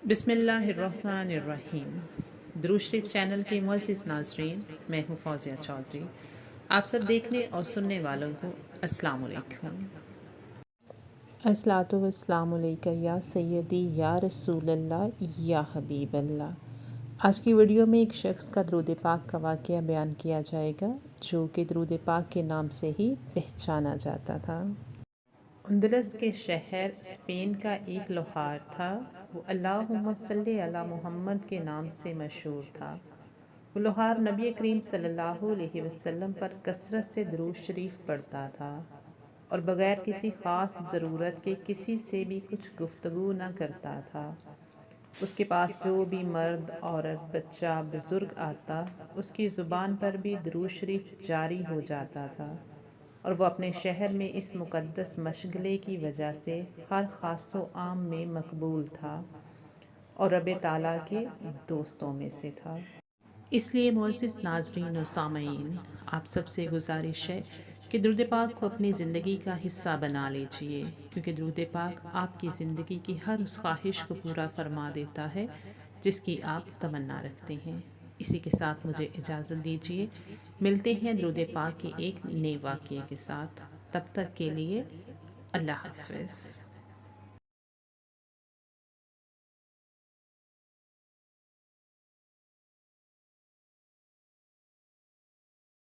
بسم اللہ الرحمن الرحیم۔ درود شریف چینل کے معزز ناظرین، میں ہوں فوزیہ چودھری۔ آپ سب دیکھنے اور سننے والوں کو السلام علیکم۔ الصلاۃ والسلام علیکہ یا سیدی یا رسول اللہ یا حبیب اللہ۔ آج کی ویڈیو میں ایک شخص کا درود پاک کا واقعہ بیان کیا جائے گا جو کہ درود پاک کے نام سے ہی پہچانا جاتا تھا۔ اندلس کے شہر اسپین کا ایک لوہار تھا، وہ اللہم صلی علی محمد کے نام سے مشہور تھا۔ وہ لوہار نبی کریم صلی اللہ علیہ وسلم پر کثرت سے درود شریف پڑھتا تھا اور بغیر کسی خاص ضرورت کے کسی سے بھی کچھ گفتگو نہ کرتا تھا۔ اس کے پاس جو بھی مرد، عورت، بچہ، بزرگ آتا، اس کی زبان پر بھی درود شریف جاری ہو جاتا تھا، اور وہ اپنے شہر میں اس مقدس مشغلے کی وجہ سے ہر خاص و عام میں مقبول تھا اور رب تعالیٰ کے دوستوں میں سے تھا۔ اس لیے معزز ناظرین و سامعین، آپ سب سے گزارش ہے کہ درود پاک کو اپنی زندگی کا حصہ بنا لیجئے، کیونکہ درود پاک آپ کی زندگی کی ہر اس خواہش کو پورا فرما دیتا ہے جس کی آپ تمنا رکھتے ہیں۔ اسی کے ساتھ مجھے اجازت دیجیے، ملتے ہیں درود پاک کے ایک نئے واقعے کے ساتھ۔ تب تک کے لیے اللہ حافظ۔